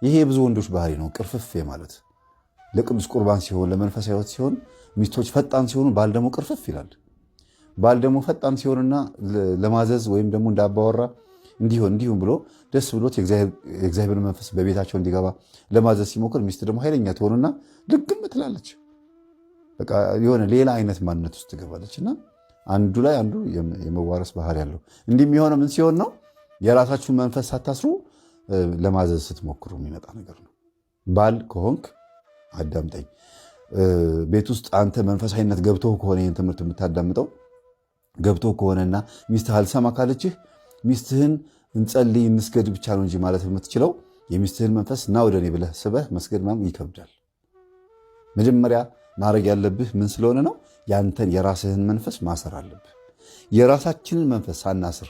ይሄ የብዙ ወንዶች ባህሪ ነው። ቅርፍፍ ማለት ለቅዱስ ቁርባን ሲሆን ለመንፈሳዊ ሕይወት ሲሆን ሚስቶች ፈጣን ሲሆኑ ባል ደግሞ ቅርፍፍ ይላል። ባል ደግሞ ፈጣን ሲሆንና ለማዘዝ ወይም ደግሞ እንዳባወራ እንዲሁም ብሎ ደስ ብሎት የእግዚአብሔር መንፈስ በቤታቸው እንዲገባ ለማዘዝ ሲሞክር ሚስት ደግሞ ኃይለኛ ትሆንና ልግም ትላለች። በቃ የሆነ ሌላ አይነት ማንነት ውስጥ ትገባለች እና አንዱ ላይ አንዱ የመዋረስ ባህሪ ያለው እንዲህ የሚሆነው ምን ሲሆን ነው? የራሳችሁን መንፈስ ሳታስሩ ለማዘዝ ስትሞክሩ የሚመጣ ነገር ነው። ባል ከሆንክ አዳምጠኝ። ቤት ውስጥ አንተ መንፈሳዊነት ገብቶ ከሆነ ይህን ትምህርት የምታዳምጠው ገብቶ ከሆነና ሚስትህ አልሰማ ካለችህ ሚስትህን እንጸልይ እንስገድ ብቻ ነው እንጂ ማለት የምትችለው የሚስትህን መንፈስ ና ወደ እኔ ብለህ ስበህ መስገድ ምናምን ይከብዳል። መጀመሪያ ማድረግ ያለብህ ምን ስለሆነ ነው? ያንተን የራስህን መንፈስ ማሰር አለብህ። የራሳችንን መንፈስ ሳናስር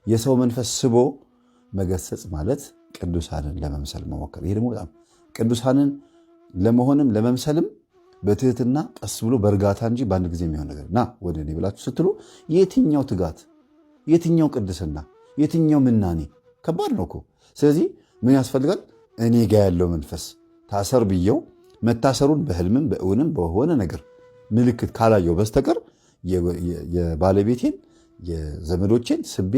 የሰው መንፈስ ስቦ መገሰጽ ማለት ቅዱሳንን ለመምሰል መሞከር። ይሄ ደግሞ በጣም ቅዱሳንን ለመሆንም ለመምሰልም በትህትና ቀስ ብሎ በእርጋታ እንጂ በአንድ ጊዜ የሚሆን ነገር ና ወደ እኔ ብላችሁ ስትሉ የትኛው ትጋት፣ የትኛው ቅድስና፣ የትኛው ምናኔ? ከባድ ነው እኮ። ስለዚህ ምን ያስፈልጋል? እኔ ጋ ያለው መንፈስ ታሰር ብየው መታሰሩን በህልምም በእውንም በሆነ ነገር ምልክት ካላየው በስተቀር የባለቤቴን የዘመዶቼን ስቤ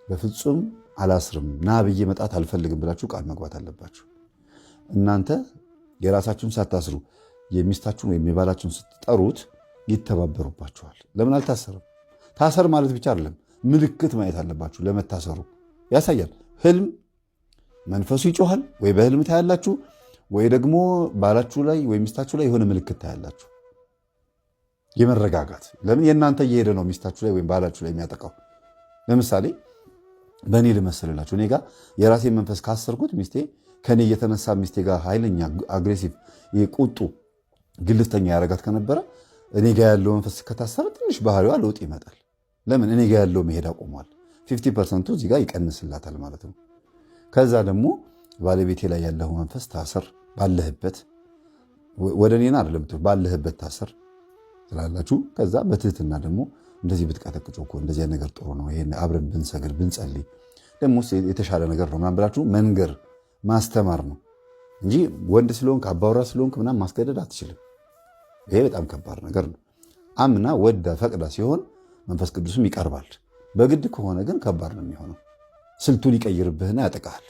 በፍጹም አላስርም፣ ና ብዬ መጣት አልፈልግም ብላችሁ ቃል መግባት አለባችሁ። እናንተ የራሳችሁን ሳታስሩ የሚስታችሁን ወይም የባላችሁን ስትጠሩት ይተባበሩባችኋል። ለምን አልታሰርም? ታሰር ማለት ብቻ አይደለም፣ ምልክት ማየት አለባችሁ። ለመታሰሩ ያሳያል። ህልም መንፈሱ ይጮሃል፣ ወይ በህልም ታያላችሁ፣ ወይ ደግሞ ባላችሁ ላይ ወይ ሚስታችሁ ላይ የሆነ ምልክት ታያላችሁ። የመረጋጋት ለምን የእናንተ እየሄደ ነው ሚስታችሁ ላይ ወይም ባላችሁ ላይ የሚያጠቃው። ለምሳሌ በእኔ ልመስልላችሁ፣ እኔ ጋር የራሴን መንፈስ ካሰርኩት ሚስቴ ከኔ እየተነሳ ሚስቴ ጋር ኃይለኛ አግሬሲቭ ቁጡ ግልፍተኛ ያረጋት ከነበረ እኔ ጋር ያለው መንፈስ ከታሰረ ትንሽ ባህሪዋ ለውጥ ይመጣል። ለምን እኔ ጋር ያለው መሄድ አቆሟል። 50% እዚህ ጋር ይቀንስላታል ማለት ነው። ከዛ ደግሞ ባለቤቴ ላይ ያለው መንፈስ ታሰር ባለህበት፣ ወደ እኔና አይደለም ባለህበት ታሰር ትላላችሁ። ከዛ በትህትና ደግሞ እንደዚህ ብትቀጠቅጮ እኮ እንደዚህ ነገር ጥሩ ነው፣ ይሄን አብረን ብንሰግድ ብንጸልይ ደግሞ የተሻለ ነገር ነው ምናምን ብላችሁ መንገር ማስተማር ነው እንጂ ወንድ ስለሆንክ አባወራ ስለሆንክ ምናምን ማስገደድ አትችልም። ይሄ በጣም ከባድ ነገር ነው። አምና ወዳ ፈቅዳ ሲሆን መንፈስ ቅዱስም ይቀርባል። በግድ ከሆነ ግን ከባድ ነው የሚሆነው። ስልቱን ሊቀይርብህና ያጠቃሃል።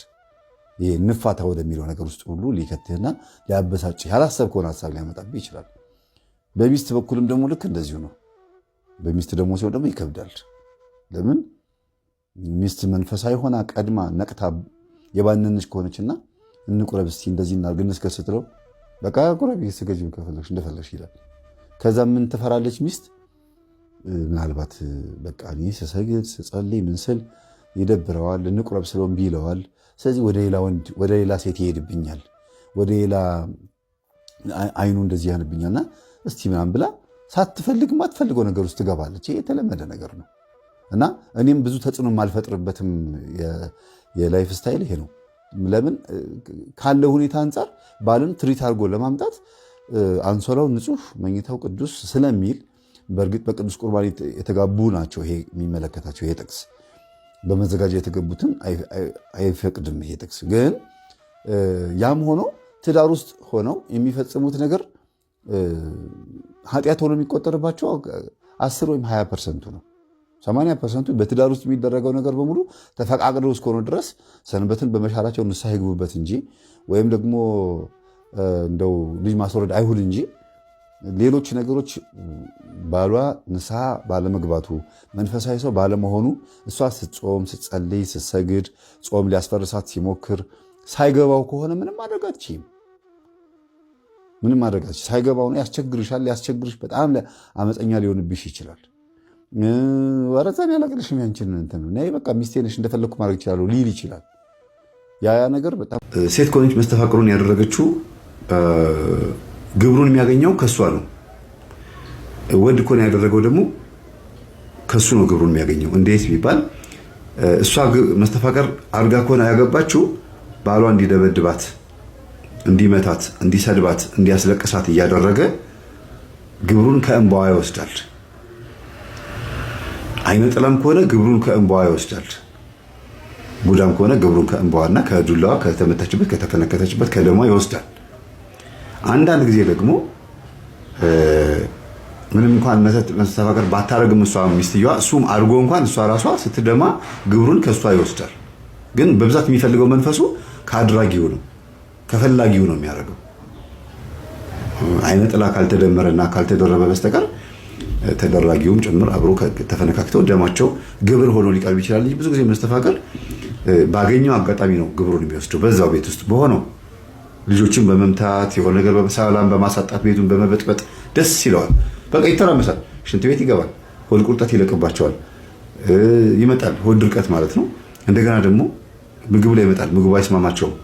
ይሄ ንፋታ ወደሚለው ነገር ውስጥ ሁሉ ሊከትህና ሊያበሳጭህ ያላሰብከውን ሀሳብ ሊያመጣብህ ይችላል። በሚስት በኩልም ደግሞ ልክ እንደዚሁ ነው። በሚስት ደግሞ ሲሆን ደግሞ ይከብዳል። ለምን ሚስት መንፈሳዊ ሆና ቀድማ ነቅታ የባነነች ከሆነችና እንቁረብ እስቲ እንደዚህ እናድርግ እንስገድ ስትለው በቃ ቁረብ ስገጂ ከፈለግሽ እንደፈለግሽ ይላል። ከዛ ምን ትፈራለች ሚስት? ምናልባት በቃ እኔ ስሰግድ ስጸልይ ምን ስል ይደብረዋል፣ እንቁረብ ስለው እምቢ ይለዋል። ስለዚህ ወደ ሌላ ወንድ ወደ ሌላ ሴት ይሄድብኛል፣ ወደ ሌላ አይኑ እንደዚህ ያንብኛልና እስቲ ምናምን ብላ ሳትፈልግ ማትፈልገው ነገር ውስጥ ትገባለች። ይሄ የተለመደ ነገር ነው እና እኔም ብዙ ተጽዕኖ የማልፈጥርበትም የላይፍ ስታይል ይሄ ነው። ለምን ካለ ሁኔታ አንጻር ባልን ትሪት አድርጎ ለማምጣት አንሶላው ንጹህ መኝታው ቅዱስ ስለሚል በእርግጥ በቅዱስ ቁርባን የተጋቡ ናቸው ይሄ የሚመለከታቸው ይሄ ጥቅስ በመዘጋጃ የተገቡትን አይፈቅድም ይሄ ጥቅስ። ግን ያም ሆኖ ትዳር ውስጥ ሆነው የሚፈጽሙት ነገር ኃጢአት ሆኖ የሚቆጠርባቸው 10 ወይም 20% ነው። 80% በትዳር ውስጥ የሚደረገው ነገር በሙሉ ተፈቃቅደው እስከሆነ ድረስ ሰንበትን በመሻራቸው ንስሐ ይግቡበት እንጂ ወይም ደግሞ እንደው ልጅ ማስወረድ አይሁን እንጂ ሌሎች ነገሮች ባሏ ንስሐ ባለመግባቱ መንፈሳዊ ሰው ባለመሆኑ እሷ ስትጾም ስትጸልይ ስትሰግድ ጾም ሊያስፈርሳት ሲሞክር ሳይገባው ከሆነ ምንም ማድረግ አትችይም። ምንም ማድረግ አትችይም። ሳይገባው ነው ያስቸግርሻል። ሊያስቸግርሽ በጣም አመፀኛ ሊሆንብሽ ይችላል። ወረዛን ያላቅልሽም ያንቺን እንትን ነው በቃ ሚስቴ ነሽ እንደፈለግኩ ማድረግ ይችላል ሊል ይችላል። ያ ነገር በጣም ሴት ከሆነች መስተፋቅሩን ያደረገችው ግብሩን የሚያገኘው ከሷ ነው። ወንድ ከሆነ ያደረገው ደግሞ ከሱ ነው ግብሩን የሚያገኘው። እንዴት ቢባል እሷ መስተፋቀር አድርጋ ከሆነ ያገባችው ባሏ እንዲደበድባት፣ እንዲመታት፣ እንዲሰድባት፣ እንዲያስለቅሳት እያደረገ ግብሩን ከእንባዋ ይወስዳል። አይነ ጥላም ከሆነ ግብሩን ከእንባዋ ይወስዳል። ቡዳም ከሆነ ግብሩን ከእንባዋና ከዱላዋ ከተመታችበት ከተፈነከተችበት ከደሟ ይወስዳል። አንዳንድ ጊዜ ደግሞ ምንም እንኳን መስተፋቅር ባታረግም እሷ ሚስትየዋ እሱም አድርጎ እንኳን እሷ ራሷ ስትደማ ግብሩን ከእሷ ይወስዳል። ግን በብዛት የሚፈልገው መንፈሱ ከአድራጊው ነው፣ ከፈላጊው ነው የሚያደርገው። አይነ ጥላ ካልተደመረና ካልተደረበ በስተቀር ተደራጊውም ጭምር አብሮ ተፈነካክተው ደማቸው ግብር ሆኖ ሊቀርብ ይችላል። ብዙ ጊዜ መስተፋቅር ባገኘው አጋጣሚ ነው ግብሩን የሚወስደው። በዛው ቤት ውስጥ በሆነው ልጆችን በመምታት የሆነ ነገር በሰላም በማሳጣት ቤቱን በመበጥበጥ ደስ ይለዋል። በቃ ይተራመሳል። ሽንት ቤት ይገባል። ሆድ ቁርጠት ይለቅባቸዋል። ይመጣል ሆድ ድርቀት ማለት ነው። እንደገና ደግሞ ምግቡ ላይ ይመጣል። ምግቡ አይስማማቸውም።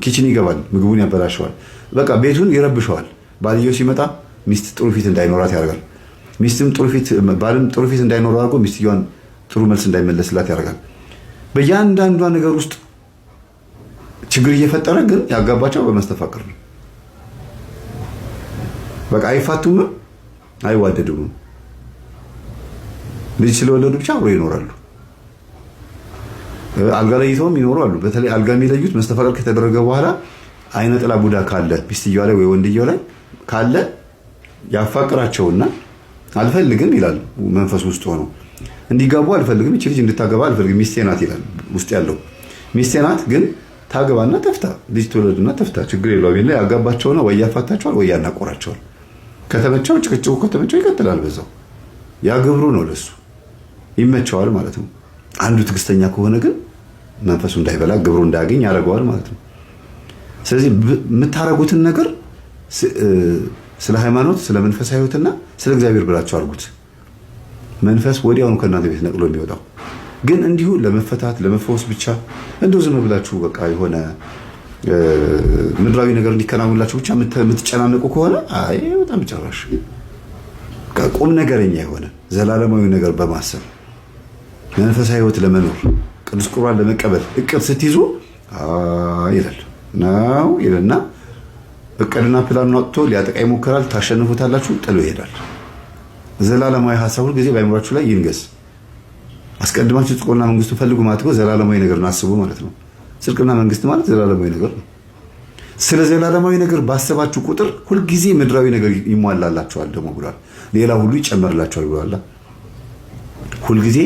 ኪችን ይገባል። ምግቡን ያበላሸዋል። በቃ ቤቱን ይረብሸዋል። ባልየው ሲመጣ ሚስት ጥሩ ፊት እንዳይኖራት ያደርጋል። ሚስትም ባልም ጥሩ ፊት እንዳይኖረው አድርጎ ሚስትየዋን ጥሩ መልስ እንዳይመለስላት ያደርጋል። በእያንዳንዷ ነገር ውስጥ ችግር እየፈጠረ ግን ያጋባቸው በመስተፋቅር ነው። በቃ አይፋቱም፣ አይዋደዱም። ልጅ ስለወለዱ ብቻ አብሮ ይኖራሉ። አልጋ ለይተውም ይኖሩ አሉ። በተለይ አልጋ የሚለዩት መስተፋቅር ከተደረገ በኋላ አይነ ጥላ ቡዳ ካለ ሚስትየዋ ላይ ወይ ወንድየው ላይ ካለ ያፋቅራቸውና አልፈልግም ይላል። መንፈሱ ውስጥ ሆኖ እንዲጋቡ አልፈልግም፣ እቺ ልጅ እንድታገባ አልፈልግም፣ ሚስቴ ናት ይላል። ውስጥ ያለው ሚስቴ ናት ግን ታገባና ተፍታ ልጅ ትወለድና ተፍታ ችግር የለውም ይላል። ያጋባቸውና ወይ ያፋታቸዋል ወይ ያናቆራቸዋል። ከተመቸው ጭቅጭቁ ከተመቸው ይቀጥላል በዛው። ያ ግብሩ ነው፣ ለሱ ይመቸዋል ማለት ነው። አንዱ ትዕግስተኛ ከሆነ ግን መንፈሱ እንዳይበላ ግብሩ እንዳያገኝ ያደርገዋል ማለት ነው። ስለዚህ የምታረጉትን ነገር ስለ ሃይማኖት፣ ስለ መንፈሳዊ ሕይወትና ስለ እግዚአብሔር ብላችሁ አድርጉት። መንፈስ ወዲያውኑ ከእናንተ ቤት ነቅሎ የሚወጣው ግን እንዲሁ ለመፈታት ለመፈወስ ብቻ እንደው ዝም ብላችሁ በቃ የሆነ ምድራዊ ነገር እንዲከናወንላችሁ ብቻ የምትጨናነቁ ከሆነ አይ በጣም ጨራሽ ቁም ነገረኛ የሆነ ዘላለማዊ ነገር በማሰብ መንፈሳዊ ሕይወት ለመኖር ቅዱስ ቁርባን ለመቀበል እቅድ ስትይዙ ይላል ነው ይልና እቅድና ፕላኑን አውጥቶ ሊያጠቃ ይሞክራል። ታሸንፉታላችሁ፣ ጥሎ ይሄዳል። ዘላለማዊ ሐሳብ ሁሉ ጊዜ በአእምሯችሁ ላይ ይንገስ። አስቀድማችሁ ጽድቁንና መንግስቱን ፈልጉ ማለት ነው ዘላለማዊ ነገር አስቡ ማለት ነው። ጽድቅና መንግስት ማለት ዘላለማዊ ነገር ነው። ስለ ዘላለማዊ ነገር ባሰባችሁ ቁጥር ሁልጊዜ ምድራዊ ነገር ይሟላላችኋል ደግሞ ብሏል። ሌላ ሁሉ ይጨመርላችኋል ብሏል። ሁልጊዜ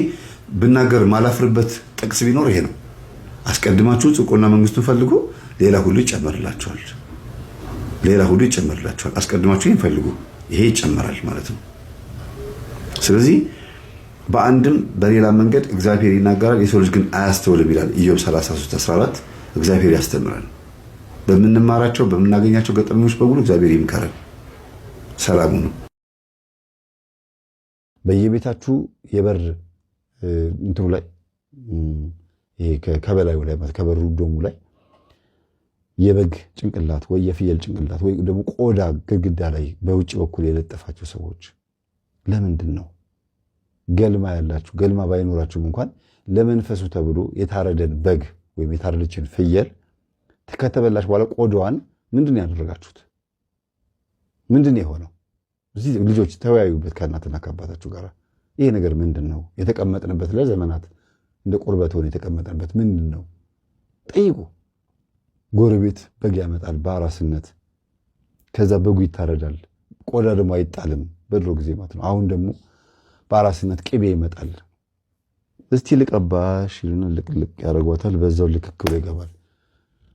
ብናገር ማላፍርበት ጥቅስ ቢኖር ይሄ ነው። አስቀድማችሁ ጽድቁንና መንግስቱን ፈልጉ፣ ሌላ ሁሉ ይጨመርላችኋል። ሌላ ሁሉ ይጨመርላችኋል። አስቀድማችሁ ይሄን ፈልጉ፣ ይሄ ይጨመራል ማለት ነው። ስለዚህ በአንድም በሌላ መንገድ እግዚአብሔር ይናገራል፣ የሰው ልጅ ግን አያስተውልም ይላል ኢዮብ 33:14። እግዚአብሔር ያስተምራል። በምንማራቸው በምናገኛቸው ገጠመኞች በሙሉ እግዚአብሔር ይምከራል። ሰላሙ ነው። በየቤታችሁ የበር እንትኑ ላይ ይሄ ከበላዩ ላይ ማለት ከበሩ ዶሙ ላይ የበግ ጭንቅላት ወይ የፍየል ጭንቅላት ወይ ደግሞ ቆዳ ግድግዳ ላይ በውጭ በኩል የለጠፋችሁ ሰዎች ለምንድን ነው? ገልማ ያላችሁ ገልማ ባይኖራችሁም እንኳን ለመንፈሱ ተብሎ የታረደን በግ ወይም የታረደችን ፍየል ከተበላሽ በኋላ ቆዳዋን ምንድን ያደረጋችሁት? ምንድን የሆነው? እዚህ ልጆች ተወያዩበት ከእናትና ከአባታችሁ ጋር። ይሄ ነገር ምንድን ነው? የተቀመጥንበት ለዘመናት እንደ ቁርበት ሆነ የተቀመጥንበት ምንድን ነው? ጠይቁ። ጎረቤት በግ ያመጣል በአራስነት። ከዛ በጉ ይታረዳል። ቆዳ ደግሞ አይጣልም በድሮ ጊዜ ማለት ነው። አሁን ደግሞ በአራስነት ቅቤ ይመጣል። እስቲ ልቀባሽ ይሉና ልቅልቅ ያደርጓታል። በዛው ልክክ ብሎ ይገባል።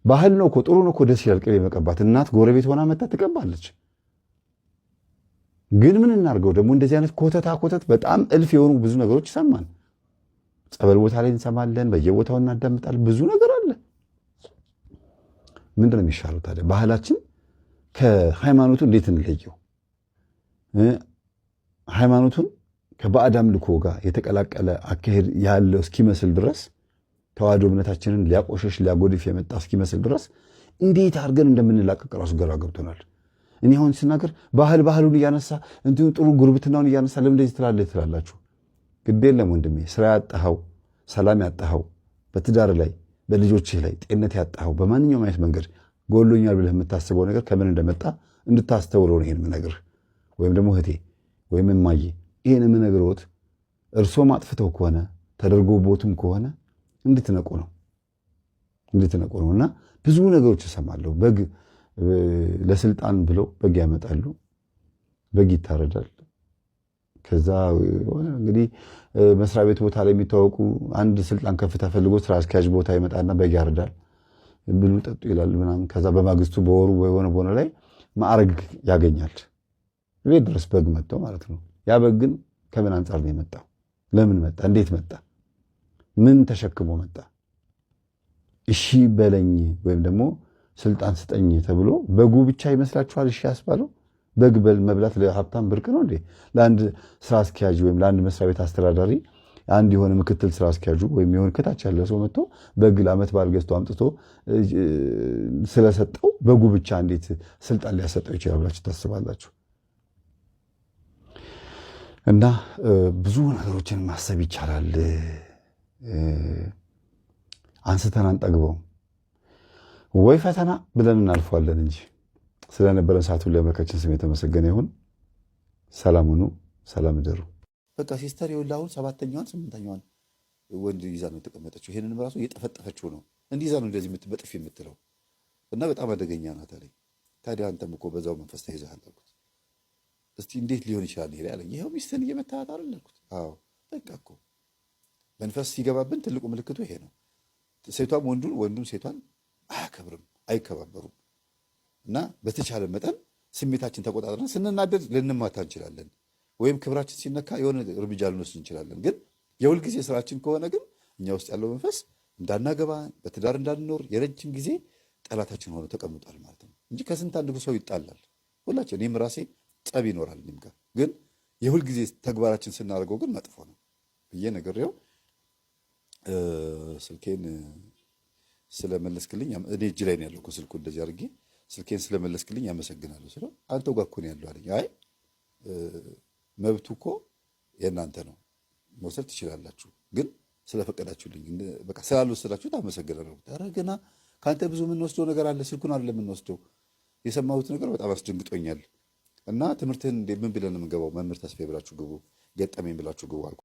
ባህል ነው እኮ ጥሩ ነው እኮ ደስ ይላል ቅቤ መቀባት። እናት ጎረቤት ሆና መጣ ትቀባለች። ግን ምን እናርገው ደግሞ እንደዚህ አይነት ኮተት በጣም እልፍ የሆኑ ብዙ ነገሮች ይሰማን። ጸበል ቦታ ላይ እንሰማለን፣ በየቦታው እናዳምጣለን። ብዙ ነገር አለ። ምንድነው የሚሻለው ታዲያ? ባህላችን ከሃይማኖቱ እንዴት እንለየው? ሃይማኖቱን ከባዕድ አምልኮ ጋር የተቀላቀለ አካሄድ ያለው እስኪመስል ድረስ ተዋህዶ እምነታችንን ሊያቆሸሽ ሊያጎድፍ የመጣ እስኪመስል ድረስ እንዴት አድርገን እንደምንላቀቅ ራሱ ግራ ገብቶናል። እኔ አሁን ስናገር ባህሉን እያነሳ እንትን ጥሩ ጉርብትናውን እያነሳ ለምን እንደዚህ ትላላችሁ? ግድ የለም ወንድሜ፣ ስራ ያጣኸው፣ ሰላም ያጣኸው፣ በትዳር ላይ በልጆችህ ላይ ጤንነት ያጣኸው፣ በማንኛውም አይነት መንገድ ጎሎኛል ብለህ የምታስበው ነገር ከምን እንደመጣ እንድታስተውለው ነው ይሄን የምነግርህ። ወይም ደግሞ እህቴ ወይም እማዬ ይሄን የምነግርዎት እርሶም አጥፍተው ከሆነ ተደርጎቦትም ከሆነ እንድትነቁ ነው። እና ብዙ ነገሮች እሰማለሁ። በግ ለስልጣን ብለው በግ ያመጣሉ፣ በግ ይታረዳል። ከዛ እንግዲህ መስሪያ ቤት ቦታ ላይ የሚታወቁ አንድ ስልጣን ከፍታ ፈልጎ ስራ አስኪያጅ ቦታ ይመጣና በግ ያርዳል፣ ብሉ ጠጡ ይላል ምናምን። ከዛ በማግስቱ በወሩ በሆነ ላይ ማዕረግ ያገኛል። ቤት ድረስ በግ መጥተው ማለት ነው። ያ በግ ግን ከምን አንጻር ነው የመጣው? ለምን መጣ? እንዴት መጣ? ምን ተሸክሞ መጣ? እሺ በለኝ ወይም ደግሞ ስልጣን ስጠኝ ተብሎ በጉ ብቻ ይመስላችኋል እሺ ያስባለው? በግ መብላት ለሀብታም ብርቅ ነው እንዴ? ለአንድ ስራ አስኪያጅ ወይም ለአንድ መስሪያ ቤት አስተዳዳሪ አንድ የሆነ ምክትል ስራ አስኪያጁ ወይም የሆነ ከታች ያለ ሰው መጥቶ በግ ለዓመት በዓል ገዝቶ አምጥቶ ስለሰጠው በጉ ብቻ እንዴት ስልጣን ሊያሰጠው ይችላል ብላችሁ ታስባላችሁ? እና ብዙ ነገሮችን ማሰብ ይቻላል። አንስተን አንጠግበውም ወይ ፈተና ብለን እናልፈዋለን እንጂ። ስለነበረን ሰዓት ሁሉ አምላካችን ስም የተመሰገነ ይሁን። ሰላም ሁኑ፣ ሰላም እደሩ። በቃ ሲስተር ይኸውልህ አሁን 7ኛዋን 8ኛዋን ወንድ ይዛ ነው የተቀመጠችው። ይሄንን ራሱ እየጠፈጠፈችው ነው። እንዲህ ይዛ ነው እንደዚህ በጥፊ የምትለው እና በጣም አደገኛ ናት አለኝ። ታዲያ አንተም እኮ በዛው መንፈስ ተይዘሃል አልኩት። እስቲ እንዴት ሊሆን ይችላል ይሄ አለኝ። ይኸው ሚስትህን እየመታሃት አይደል አልኩት። አዎ በቃ እኮ መንፈስ ሲገባብን ትልቁ ምልክቱ ይሄ ነው። ሴቷም ወንዱን ሴቷን አያከብርም፣ አይከባበሩም። እና በተቻለ መጠን ስሜታችን ተቆጣጥረን ስንናደድ ልንማታ እንችላለን፣ ወይም ክብራችን ሲነካ የሆነ እርምጃ ልንወስድ እንችላለን። ግን የሁልጊዜ ስራችን ከሆነ ግን እኛ ውስጥ ያለው መንፈስ እንዳናገባ በትዳር እንዳንኖር የረጅም ጊዜ ጠላታችን ሆኖ ተቀምጧል ማለት ነው እንጂ ከስንት አንድ ሰው ይጣላል። ሁላችን እኔም ራሴ ጸብ ይኖራል እኔም ጋር። ግን የሁልጊዜ ተግባራችን ስናደርገው ግን መጥፎ ነው ብዬ ነግሬው ስልኬን ስለመለስክልኝ እኔ እጅ ላይ ነው ያለው እኮ ስልኩ እንደዚህ አድርጌ ስልኬን ስለመለስክልኝ ያመሰግናለሁ ስለው አንተው ጋር እኮ ነው ያለው አለኝ። አይ መብቱ እኮ የእናንተ ነው መውሰድ ትችላላችሁ፣ ግን ስለፈቀዳችሁልኝ በቃ ስላልወሰዳችሁት አመሰግናለሁ። ኧረ ገና ከአንተ ብዙ የምንወስደው ነገር አለ፣ ስልኩን አይደለም የምንወስደው። የሰማሁት ነገር በጣም አስደንግጦኛል እና ትምህርትህን ምን ብለን የምንገባው? መምህር ተስፋዬ ብላችሁ ግቡ፣ ገጠመኝ ብላችሁ ግቡ አልኩ።